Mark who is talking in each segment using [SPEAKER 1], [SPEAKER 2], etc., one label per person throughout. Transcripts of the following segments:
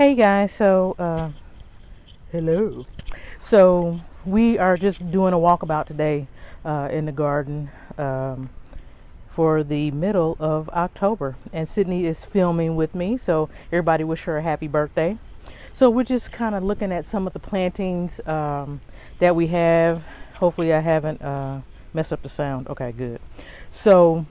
[SPEAKER 1] Hey guys, hello. So we are just doing a walkabout today in the garden for the middle of October, and Sydney is filming with me. So everybody wish her a happy birthday. So we're just kind of looking at some of the plantings that we have. Hopefully I haven't messed up the sound. Okay, good. So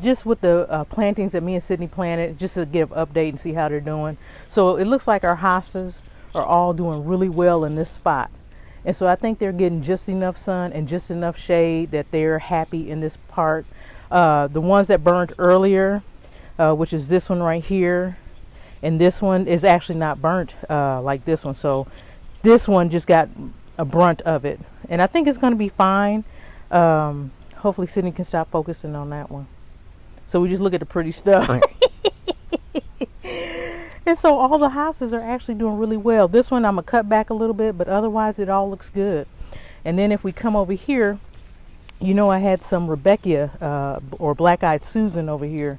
[SPEAKER 1] just with the plantings that me and Sydney planted, just to give update and see how they're doing. So it looks like our hostas are all doing really well in this spot. And so I think they're getting just enough sun and just enough shade that they're happy in this part. The ones that burned earlier, which is this one right here, and this one is actually not burnt like this one. So this one just got a brunt of it. And I think it's going to be fine. Hopefully Sydney can stop focusing on that one. So we just look at the pretty stuff. And so all the houses are actually doing really well. This one I'm going to cut back a little bit, but otherwise it all looks good. And then if we come over here, you know I had some Rebecca or Black-Eyed Susan over here.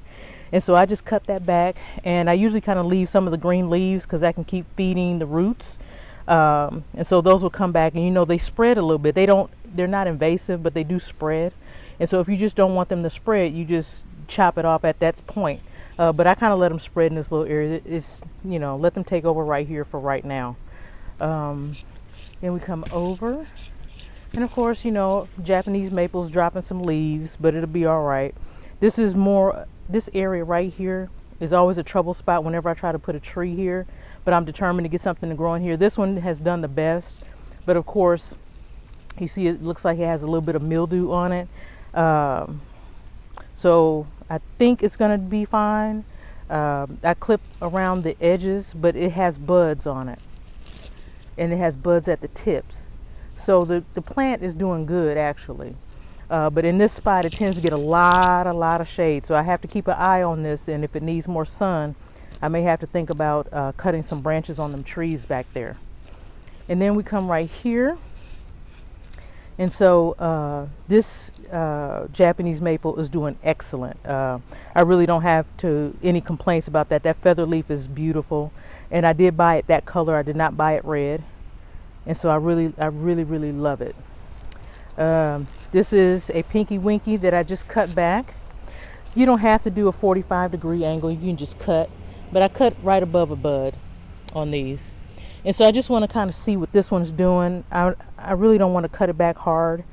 [SPEAKER 1] And so I just cut that back. And I usually kind of leave some of the green leaves because I can keep feeding the roots. And so those will come back, and you know they spread a little bit. They're not invasive, but they do spread. And so if you just don't want them to spread, you just chop it off at that point. But I kind of let them spread in this little area. It's, you know, let them take over right here for right now. Then we come over, and of course, you know, Japanese maples dropping some leaves, but it'll be all right. This area right here is always a trouble spot whenever I try to put a tree here, but I'm determined to get something to grow in here. This one has done the best, but of course, you see it looks like it has a little bit of mildew on it. So I think it's going to be fine. I clip around the edges, but it has buds on it, and it has buds at the tips. So the plant is doing good actually. But in this spot, it tends to get a lot of shade. So I have to keep an eye on this, and if it needs more sun, I may have to think about cutting some branches on them trees back there. And then we come right here. And so this Japanese maple is doing excellent. I really don't have any complaints about that. That feather leaf is beautiful, and I did buy it that color. I did not buy it red, and so I really love it. This is a Pinky Winky that I just cut back. You don't have to do a 45-degree angle. You can just cut, but I cut right above a bud on these. And so I just want to kind of see what this one's doing. I really don't want to cut it back hard.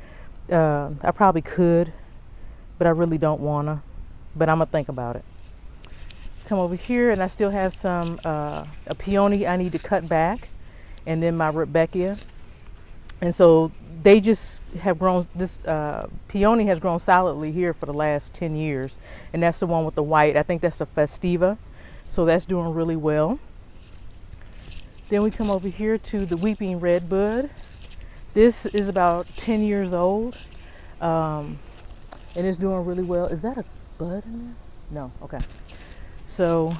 [SPEAKER 1] I probably could, but I really don't want to. But I'm going to think about it. Come over here, and I still have some a peony I need to cut back. And then my Rebecca. And so they just have grown, this peony has grown solidly here for the last 10 years. And that's the one with the white. I think that's the Festiva. So that's doing really well. Then we come over here to the Weeping Redbud. This is about 10 years old, and it's doing really well. Is that a bud in there? No, okay. So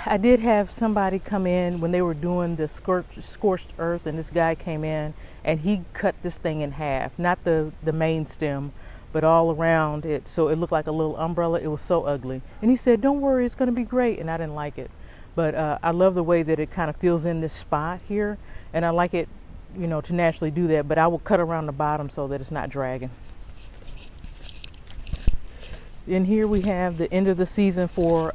[SPEAKER 1] I did have somebody come in when they were doing the scorched earth, and this guy came in and he cut this thing in half, not the main stem, but all around it. So it looked like a little umbrella. It was so ugly. And he said, "Don't worry, it's going to be great." And I didn't like it. But I love the way that it kind of fills in this spot here. And I like it, you know, to naturally do that. But I will cut around the bottom so that it's not dragging. In here we have the end of the season for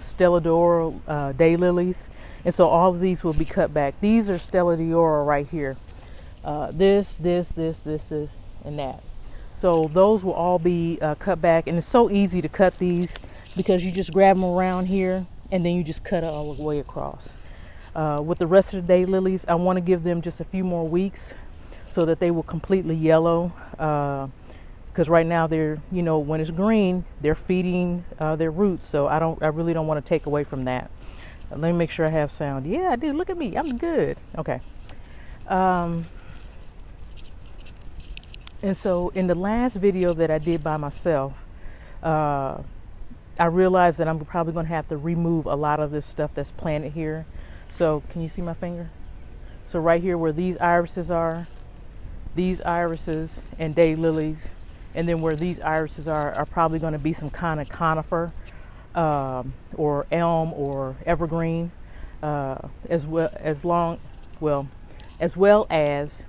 [SPEAKER 1] Stellador Day Lilies. And so all of these will be cut back. These are Stellador right here. This, and that. So those will all be cut back. And it's so easy to cut these because you just grab them around here, and then you just cut it all the way across. With the rest of the day lilies, I want to give them just a few more weeks so that they will completely yellow. Because right now they're, you know, when it's green, they're feeding their roots. So I really don't want to take away from that. Let me make sure I have sound. Yeah, I did. Look at me. I'm good. Okay. And so in the last video that I did by myself, I realized that I'm probably going to have to remove a lot of this stuff that's planted here. So can you see my finger? So right here where these irises are, these irises and day lilies, and then where these irises are probably going to be some kind of conifer. or elm or evergreen, as well as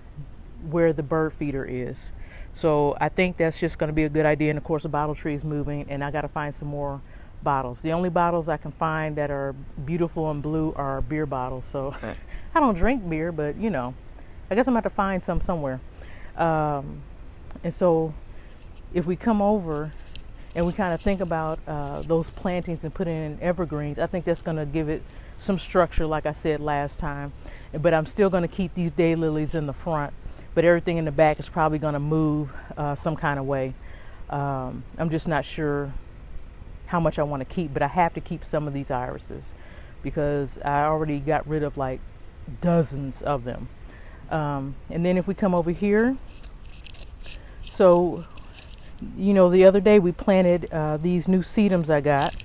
[SPEAKER 1] where the bird feeder is. So I think that's just going to be a good idea. And of course, the bottle tree is moving, and I got to find some more bottles. The only bottles I can find that are beautiful and blue are beer bottles. So I don't drink beer, but you know, I guess I'm going to have to find some somewhere. And so if we come over and we kind of think about those plantings and put in evergreens, I think that's going to give it some structure, like I said last time. But I'm still going to keep these daylilies in the front, but everything in the back is probably going to move some kind of way. I'm just not sure how much I want to keep, but I have to keep some of these irises because I already got rid of like dozens of them. And then if we come over here, so you know, the other day we planted these new sedums I got,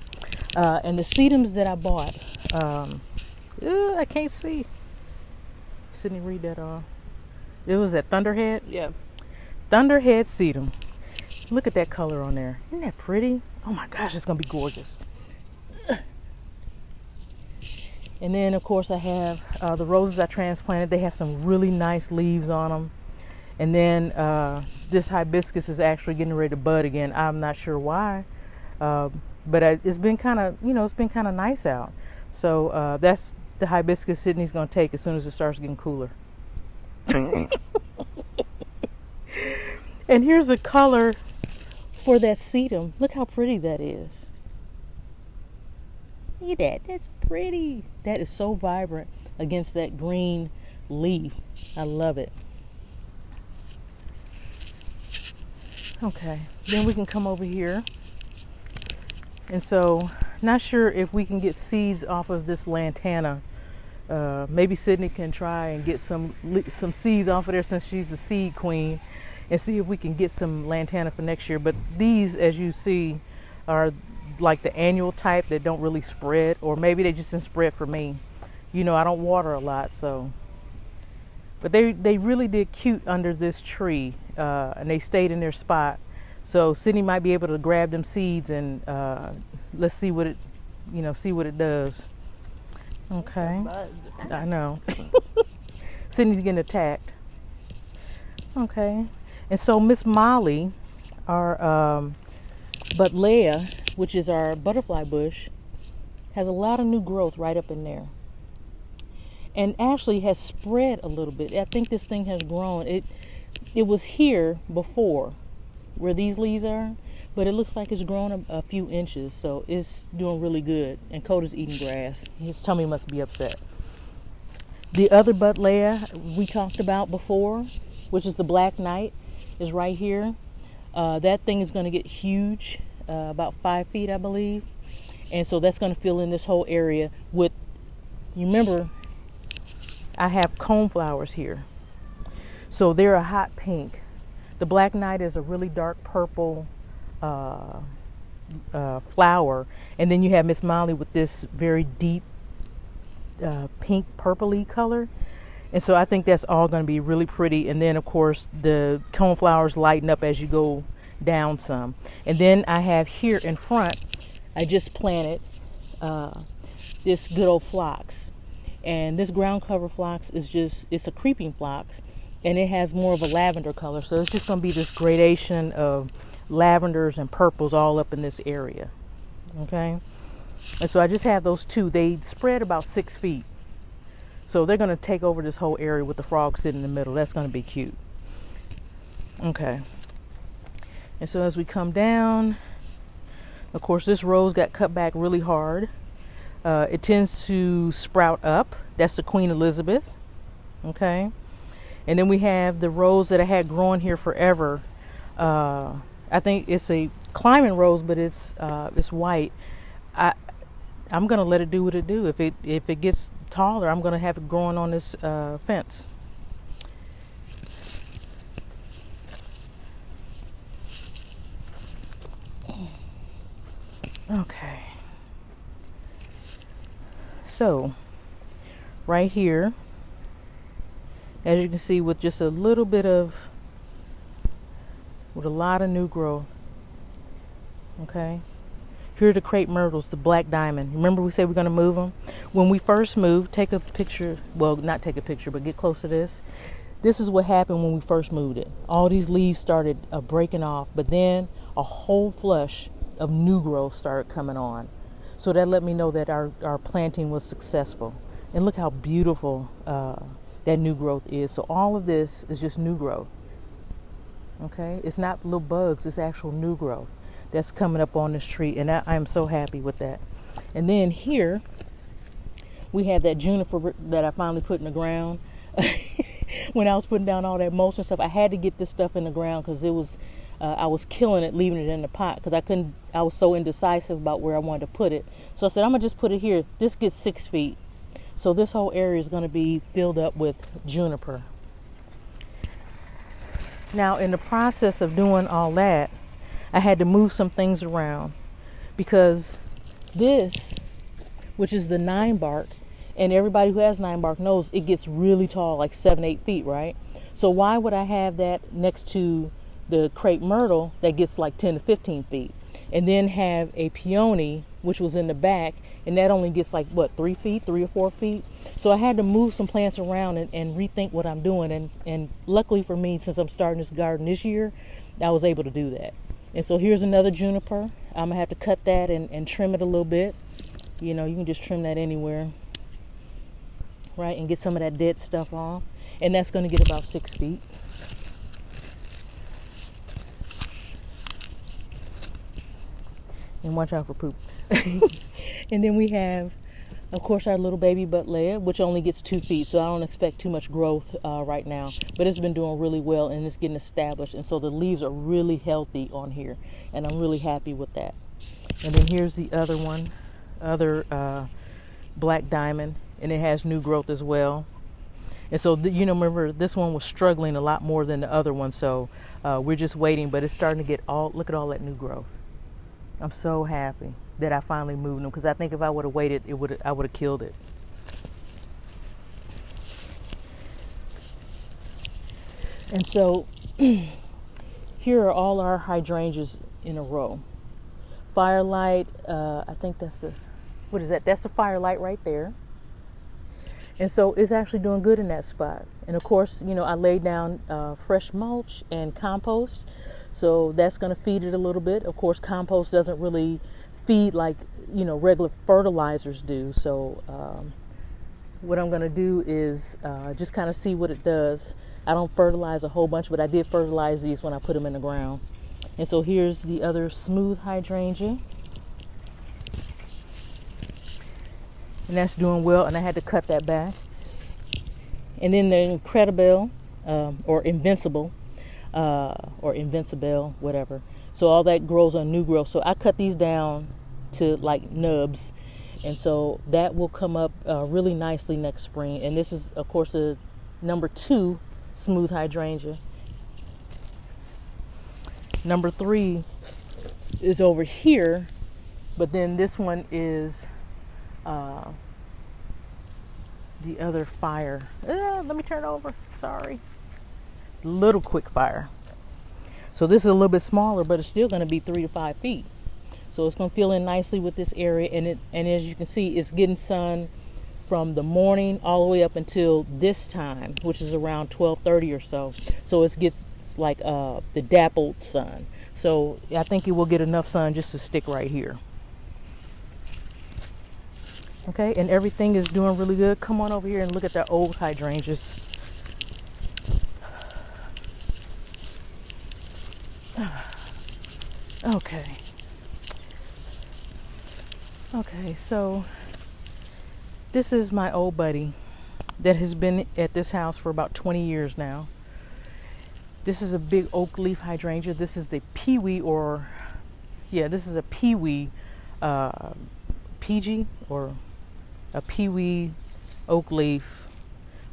[SPEAKER 1] and the sedums that I bought, I can't see. Sydney, read that off. It was at Thunderhead.
[SPEAKER 2] Yeah.
[SPEAKER 1] Thunderhead sedum. Look at that color on there. Isn't that pretty? Oh my gosh, it's gonna be gorgeous. And then of course I have the roses I transplanted. They have some really nice leaves on them. And then this hibiscus is actually getting ready to bud again. I'm not sure why, but it's been kind of, you know, it's been kind of nice out. So that's the hibiscus Sydney's gonna take as soon as it starts getting cooler. And here's a color for that sedum. Look how pretty that is. Look at that. That's pretty. That is so vibrant against that green leaf. I love it. Okay, then we can come over here. And so, not sure if we can get seeds off of this lantana. Maybe Sydney can try and get some seeds off of there since she's the seed queen, and see if we can get some lantana for next year. But these, as you see, are like the annual type that don't really spread, or maybe they just didn't spread for me. You know, I don't water a lot, so. But they really did cute under this tree, and they stayed in their spot. So Sydney might be able to grab them seeds and let's see what it does. Okay, I know. Sydney's getting attacked. Okay, and so Miss Molly, our Buddleia, which is our butterfly bush, has a lot of new growth right up in there. And actually has spread a little bit. I think this thing has grown. It was here before, where these leaves are, but it looks like it's grown a few inches, so it's doing really good. And Coda's eating grass. His tummy must be upset. The other Buddleia we talked about before, which is the Black Knight, is right here. That thing is going to get huge, about 5 feet, I believe. And so that's going to fill in this whole area with, you remember, I have cone flowers here. So they're a hot pink. The Black Knight is a really dark purple flower. And then you have Miss Molly with this very deep pink purpley color. And so I think that's all going to be really pretty. And then of course the cone flowers lighten up as you go down some. And then I have here in front, I just planted this good old phlox. And this ground cover phlox is it's a creeping phlox, and it has more of a lavender color. So it's just going to be this gradation of lavenders and purples all up in this area. Okay. And so I just have those two. They spread about 6 feet. So they're going to take over this whole area with the frog sitting in the middle. That's going to be cute. Okay. And so as we come down, of course, this rose got cut back really hard. It tends to sprout up. That's the Queen Elizabeth. Okay. And then we have the rose that I had growing here forever. I think it's a climbing rose, but it's white. I'm gonna let it do what it do. If it gets taller, I'm gonna have it growing on this fence. Okay. So, right here, as you can see, with just a little bit with a lot of new growth. Okay. Here are the crepe myrtles, the black diamond. Remember we said we're going to move them? When we first moved, take a picture. Well, not take a picture, but get close to this. This is what happened when we first moved it. All these leaves started breaking off, but then a whole flush of new growth started coming on. So that let me know that our planting was successful. And look how beautiful that new growth is. So all of this is just new growth. Okay, it's not little bugs, it's actual new growth that's coming up on this tree, and I'm so happy with that. And then here we have that juniper that I finally put in the ground. When I was putting down all that mulch and stuff, I had to get this stuff in the ground because it was I was killing it leaving it in the pot because I was so indecisive about where I wanted to put it. So I said, I'm gonna just put it here. This gets 6 feet, so this whole area is going to be filled up with juniper. Now, in the process of doing all that, I had to move some things around because this, which is the 9 bark, and everybody who has 9 bark knows it gets really tall, like 7-8 feet, right? So why would I have that next to the crepe myrtle that gets like 10 to 15 feet, and then have a peony, which was in the back, and that only gets like what, 3 or 4 feet? So I had to move some plants around and rethink what I'm doing, and luckily for me, since I'm starting this garden this year, I was able to do that. And so here's another juniper. I'm gonna have to cut that and trim it a little bit. You know, you can just trim that anywhere, right, and get some of that dead stuff off, and that's going to get about 6 feet. And watch out for poop. And then we have, of course, our little baby buttleia, which only gets 2 feet, so I don't expect too much growth right now, but it's been doing really well and it's getting established, and so the leaves are really healthy on here, and I'm really happy with that. And then here's the other one, black diamond, and it has new growth as well. And so, you know, remember, this one was struggling a lot more than the other one, so we're just waiting, but it's starting to get look at all that new growth. I'm so happy that I finally moved them, because I think if I would have waited, I would have killed it. And so here are all our hydrangeas in a row. Firelight, I think that's what is that? That's the firelight right there. And so it's actually doing good in that spot. And of course, you know, I laid down fresh mulch and compost, so that's going to feed it a little bit. Of course, compost doesn't really feed like, you know, regular fertilizers do. So what I'm going to do is just kind of see what it does. I don't fertilize a whole bunch, but I did fertilize these when I put them in the ground. And so here's the other smooth hydrangea. And that's doing well, and I had to cut that back. And then the Incredible, or Invincible, or Invincible, whatever. So all that grows on new growth. So I cut these down to like nubs, and so that will come up really nicely next spring. And this is, of course, a number 2 smooth hydrangea. Number 3 is over here, but then this one is the other fire. Let me turn over. Sorry. Little quick fire. So this is a little bit smaller, but it's still going to be 3 to 5 feet. So it's going to fill in nicely with this area, and as you can see, it's getting sun from the morning all the way up until this time, which is around 12:30 or so. So it gets like the dappled sun. So I think it will get enough sun just to stick right here. Okay, and everything is doing really good. Come on over here and look at the old hydrangeas. Okay, so this is my old buddy that has been at this house for about 20 years now. This is a big oak leaf hydrangea. This is the peewee, this is a peewee PG, or a peewee oak leaf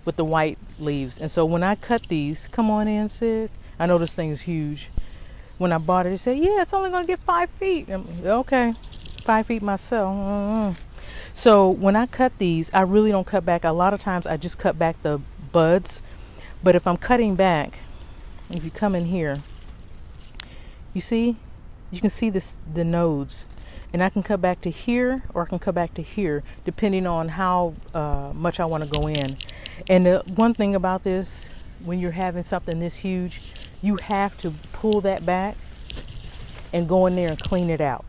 [SPEAKER 1] with the white leaves. And so when I cut these, come on in, Sid. I know this thing is huge. When I bought it, he said, yeah, it's only going to get 5 feet. Okay, 5 feet myself. So when I cut these, I really don't cut back. A lot of times I just cut back the buds. But if I'm cutting back, if you come in here, you can see the nodes. And I can cut back to here, or I can cut back to here, depending on how much I want to go in. And the one thing about this, when you're having something this huge, you have to pull that back and go in there and clean it out.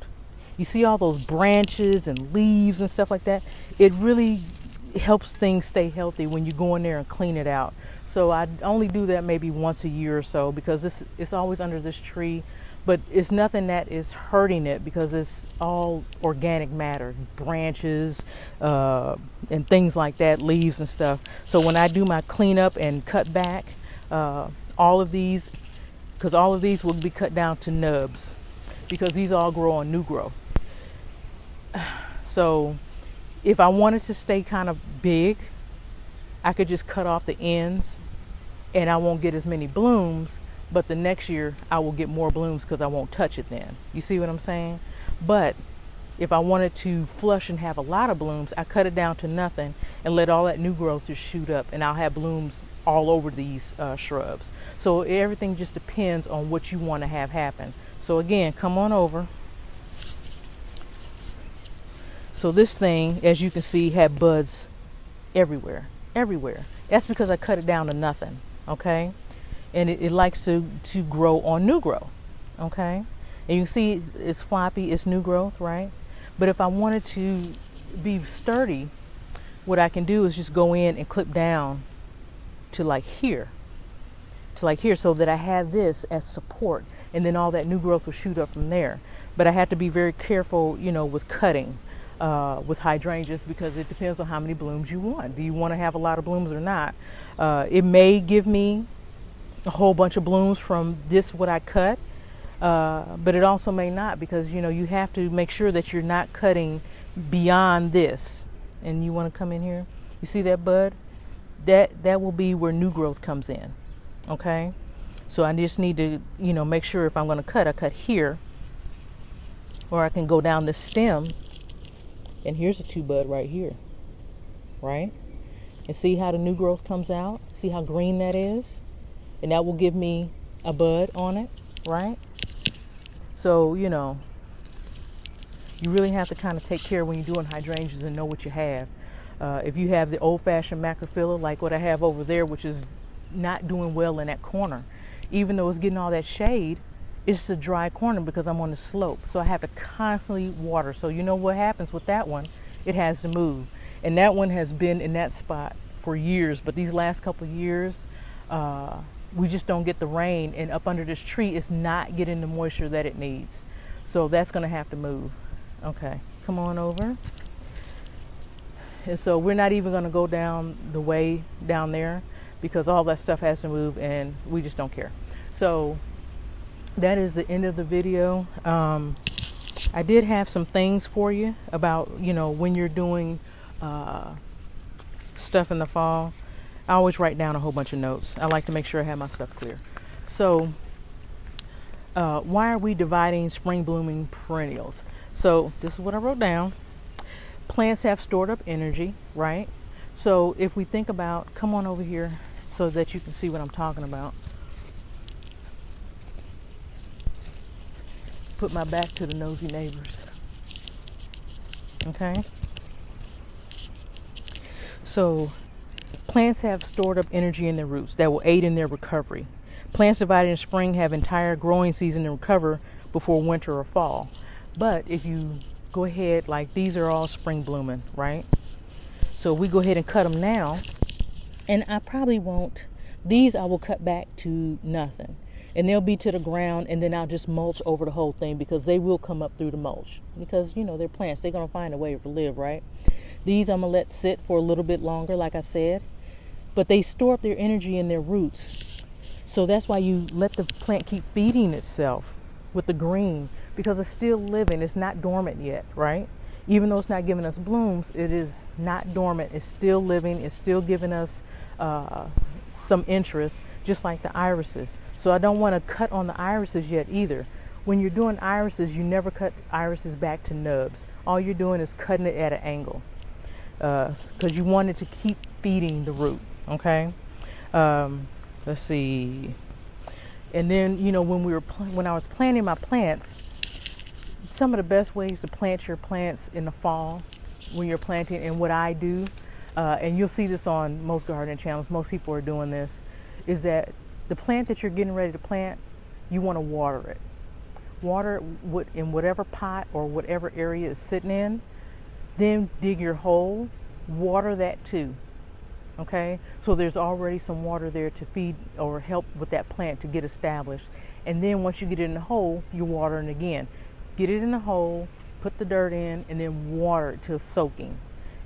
[SPEAKER 1] You see all those branches and leaves and stuff like that? It really helps things stay healthy when you go in there and clean it out. So I only do that maybe once a year or so, because it's always under this tree. But it's nothing that is hurting it, because it's all organic matter, branches and things like that, leaves and stuff. So when I do my cleanup and cut back, all of these, because all of these will be cut down to nubs, because these all grow on new growth. So if I wanted to stay kind of big, I could just cut off the ends and I won't get as many blooms. But the next year I will get more blooms because I won't touch it then. You see what I'm saying? But if I wanted to flush and have a lot of blooms, I cut it down to nothing and let all that new growth just shoot up, and I'll have blooms all over these shrubs. So everything just depends on what you want to have happen. So again, come on over. So this thing, as you can see, had buds everywhere. That's because I cut it down to nothing, okay? And it likes to grow on new growth, okay? And you can see it's floppy, it's new growth, right? But if I wanted to be sturdy, what I can do is just go in and clip down to like here, so that I have this as support, and then all that new growth will shoot up from there. But I have to be very careful, you know, with cutting with hydrangeas, because it depends on how many blooms you want. Do you want to have a lot of blooms or not? It may give me a whole bunch of blooms from this what I cut, but it also may not, because you know you have to make sure that you're not cutting beyond this. And you want to come in here, you see that bud, that will be where new growth comes in, okay? So I just need to, you know, make sure if I'm going to cut, I cut here, or I can go down the stem, and here's a two bud right here, right? And see how the new growth comes out? See how green that is? And that will give me a bud on it, right? So, you know, you really have to kind of take care when you're doing hydrangeas and know what you have. If you have the old-fashioned macrophylla, like what I have over there, which is not doing well in that corner, even though it's getting all that shade, it's a dry corner because I'm on the slope. So I have to constantly water. So you know what happens with that one? It has to move. And that one has been in that spot for years, but these last couple of years, we just don't get the rain, and up under this tree it's not getting the moisture that it needs. So that's going to have to move. Okay, come on over. And so we're not even going to go down the way down there, because all that stuff has to move and we just don't care. So that is the end of the video. I did have some things for you about, you know, when you're doing stuff in the fall. I always write down a whole bunch of notes. I like to make sure I have my stuff clear. So why are we dividing spring blooming perennials? So this is what I wrote down. Plants have stored up energy, right? So if we think about, come on over here so that you can see what I'm talking about. Put my back to the nosy neighbors. Okay? So plants have stored up energy in their roots that will aid in their recovery. Plants divided in spring have entire growing season to recover before winter or fall. But if you go ahead, like these are all spring blooming, right? So we go ahead and cut them now. And I probably won't, these I will cut back to nothing. And they'll be to the ground, and then I'll just mulch over the whole thing, because they will come up through the mulch. Because, you know, they're plants. They're going to find a way to live, right? These I'm going to let sit for a little bit longer, like I said. But they store up their energy in their roots. So that's why you let the plant keep feeding itself with the green, because it's still living. It's not dormant yet, right? Even though it's not giving us blooms, it is not dormant. It's still living. It's still giving us some interest, just like the irises. So I don't want to cut on the irises yet either. When you're doing irises, you never cut irises back to nubs. All you're doing is cutting it at an angle, because you want it to keep feeding the root, okay? Let's see. And then, you know, when I was planting my plants, some of the best ways to plant your plants in the fall when you're planting, and what I do, and you'll see this on most gardening channels, most people are doing this, is that the plant that you're getting ready to plant, you want to water it. Water it in whatever pot or whatever area it's sitting in, then dig your hole, water that too. Okay, so there's already some water there to feed or help with that plant to get established. And then once you get it in the hole, you're watering again. Get it in the hole, put the dirt in, and then water it till it's soaking.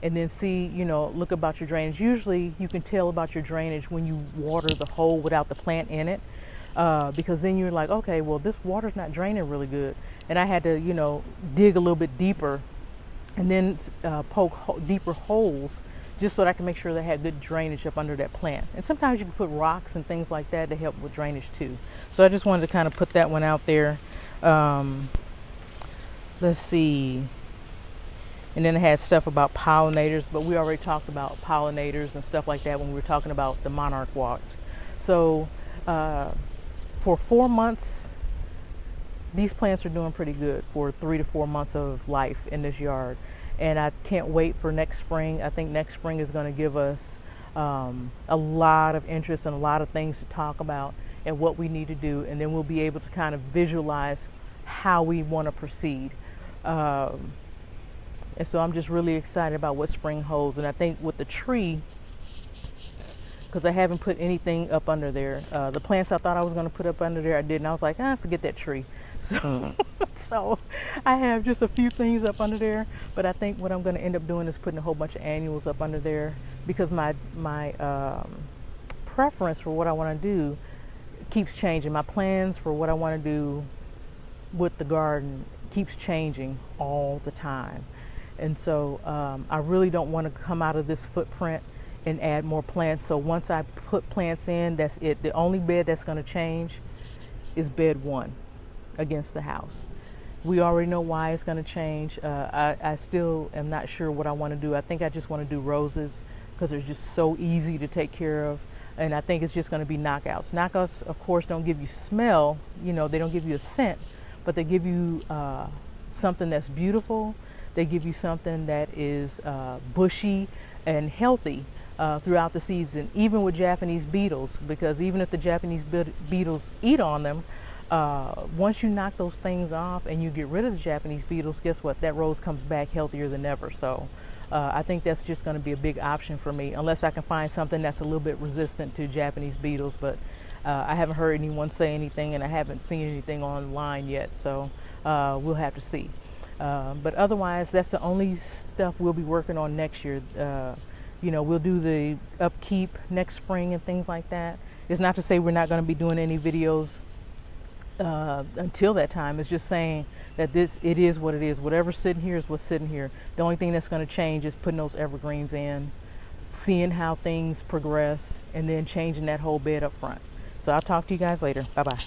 [SPEAKER 1] And then see, look about your drainage. Usually you can tell about your drainage when you water the hole without the plant in it, because then you're like, okay, well, this water's not draining really good. And I had to, dig a little bit deeper and then poke deeper holes just so that I can make sure they had good drainage up under that plant. And sometimes you can put rocks and things like that to help with drainage too. So I just wanted to kind of put that one out there. Let's see. And then it had stuff about pollinators, but we already talked about pollinators and stuff like that when we were talking about the monarch watch. So for 4 months, these plants are doing pretty good for 3 to 4 months of life in this yard. And I can't wait for next spring. I think next spring is going to give us a lot of interest and a lot of things to talk about and what we need to do. And then we'll be able to kind of visualize how we want to proceed. And so I'm just really excited about what spring holds. And I think with the tree, because I haven't put anything up under there. The plants I thought I was going to put up under there, I didn't. I was like, forget that tree. So, so I have just a few things up under there. But I think what I'm going to end up doing is putting a whole bunch of annuals up under there, because my preference for what I want to do keeps changing. My plans for what I want to do with the garden keeps changing all the time. And so I really don't want to come out of this footprint and add more plants. So once I put plants in, that's it. The only bed that's going to change is bed 1 against the house. We already know why it's going to change. I still am not sure what I want to do. I think I just want to do roses because they're just so easy to take care of. And I think it's just going to be knockouts. Knockouts, of course, don't give you smell. They don't give you a scent, but they give you something that's beautiful. They give you something that is bushy and healthy throughout the season, even with Japanese beetles, because even if the Japanese beetles eat on them, once you knock those things off and you get rid of the Japanese beetles, guess what? That rose comes back healthier than ever. So I think that's just going to be a big option for me, unless I can find something that's a little bit resistant to Japanese beetles. But I haven't heard anyone say anything, and I haven't seen anything online yet. So we'll have to see. But otherwise, that's the only stuff we'll be working on next year. We'll do the upkeep next spring and things like that. It's not to say we're not going to be doing any videos until that time. It's just saying that it is what it is. Whatever's sitting here is what's sitting here. The only thing that's going to change is putting those evergreens in, seeing how things progress, and then changing that whole bed up front. So I'll talk to you guys later. Bye-bye.